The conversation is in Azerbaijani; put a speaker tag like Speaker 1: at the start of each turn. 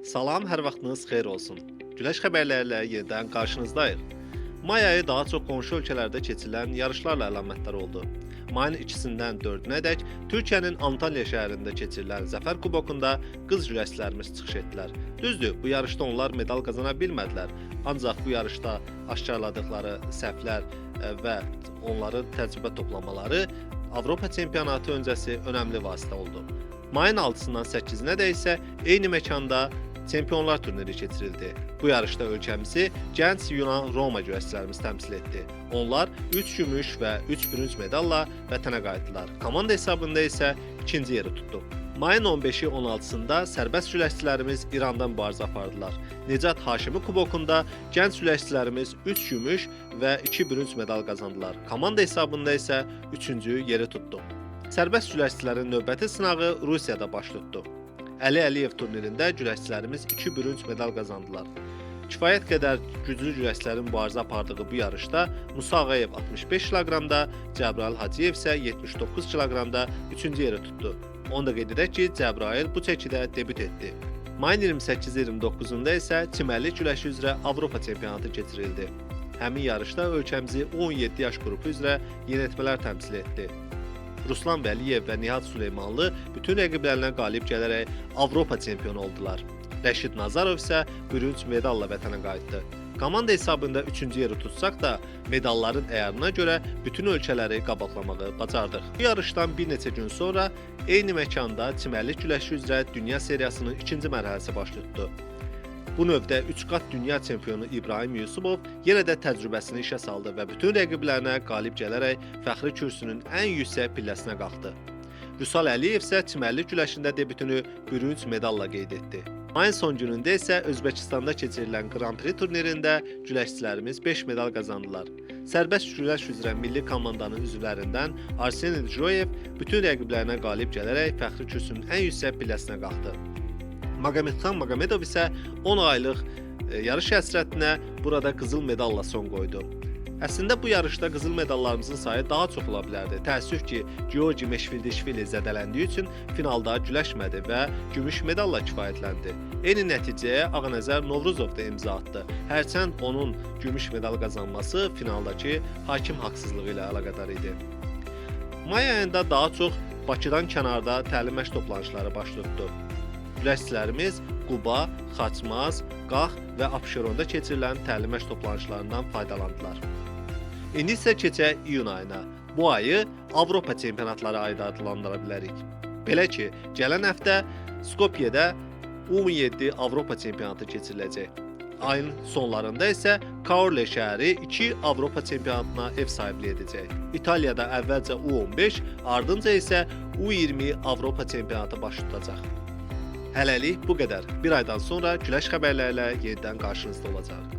Speaker 1: Salam, hər vaxtınız xeyir olsun. Güləş xəbərlərlə yenidən qarşınızdayıq. May ayı daha çox qonşu ölkələrdə keçirilən yarışlarla əlamətdar oldu. Mayın 2-dən 4-ədək Türkiyənin Antalya şəhərində keçirilən Zəfər Kubokunda qız güləşçilərimiz çıxış etdilər. Düzdür, bu yarışda onlar medal qazana bilmədilər. Ancaq bu yarışda aşkarladıqları səhvlər və onların təcrübə toplamaları Avropa çempionatı öncəsi önəmli vasitə oldu. Mayın 6-dan 8-ədək isə eyni məkanda Çempionlar turniri keçirildi. Bu yarışda ölkəmizi gənc Yunan Roma güləşçilərimiz təmsil etdi. Onlar 3 gümüş və 3 bürünc medalla vətənə qayıtdılar. Komanda hesabında isə ikinci yeri tutdu. Mayın 15-i 16-sında sərbəst güləşçilərimiz İranda mübarizə apardılar. Nicat Haşimi Kubokunda gənc güləşçilərimiz 3 gümüş və 2 bürünc medal qazandılar. Komanda hesabında isə 3-cü yeri tutdu. Sərbəst güləşçilərin növbəti sınağı Rusiyada baş tutdu. Əli Əliyev turnirində güləşçilərimiz 2 bürünc medal qazandılar. Kifayət qədər güclü güləşçilərin mübarizə apardığı bu yarışda Musa Ağayev 65 kq-da, Cəbrayıl Hacıyev isə 79 kq-da 3-cü yeri tutdu. Onu da qeyd edək ki, Cəbrayıl bu çəkidə debüt etdi. Mayın 28-29-da isə çimərlik güləşi üzrə Avropa çempionatı keçirildi. Həmin yarışda ölkəmizi 17 yaş qrupu üzrə yeniyetmələr təmsil etdi. Ruslan Vəliyev və Nihat Süleymanlı bütün rəqiblərinə qalib gələrək Avropa çempionu oldular. Rəşid Nazarov isə bürünc medalla vətənə qayıtdı. Komanda hesabında 3-cü yeri tutsaq da, medalların əyarına görə bütün ölkələri qabaqlamağı bacardıq. Bu yarışdan bir neçə gün sonra eyni məkanda çimərlik güləşi üzrə dünya seriyasının ikinci mərhələsi baş tutdu. Bu növdə 3 qat dünya çempionu İbrahim Yusubov yenə də təcrübəsini işə saldı və bütün rəqiblərinə qalib gələrək fəxri kürsünün ən yüksək pilləsinə qalxdı. Vüsal Əliyev isə çimərlik güləşində debütünü bürünc medalla qeyd etdi. Mayın son günündə isə Özbəkistanda keçirilən Grand Prix turnirində güləşçilərimiz 5 medal qazandılar. Sərbəst güləş üzrə milli komandanın üzvlərindən Arseniy Joyev bütün rəqiblərinə qalib gələrək fəxri kürsünün ən yüksək pilləsinə qalxdı. Magomedxan Magomedov isə 10 aylıq yarış həsrətinə burada qızıl medalla son qoydu. Əslində bu yarışda qızıl medallarımızın sayı daha çox ola bilərdi. Təəssüf ki, Georgi Meşvildişvili zədələndiyi üçün finalda güləşmədi və gümüş medalla kifayətləndi. Eyni nəticəyə Ağanəzər Novruzov da imza atdı. Hərçənd onun gümüş medal qazanması finaldakı hakim haqsızlığı ilə əlaqədar idi. May ayında daha çox Bakıdan kənarda təlim-məşq toplanışları baş tutdu. Güləşçilərimiz Quba, Xaçmaz, Qax və Abşeronda keçirilən təlim-məşq toplanışlarından faydalandılar. İndi isə keçək iyun ayına. Bu ayı Avropa çempionatları ayı da adlandıra bilərik. Belə ki, gələn həftə Skopyedə U17 Avropa çempionatı keçiriləcək. Ayın sonlarında isə Kaorle şəhəri 2 Avropa çempionatına ev sahibliyi edəcək. İtaliyada əvvəlcə U15, ardınca isə U20 Avropa çempionatı baş tutacaq. Hələlik bu qədər. Bir aydan sonra güləş xəbərlərlə yenidən qarşınızda olacaq.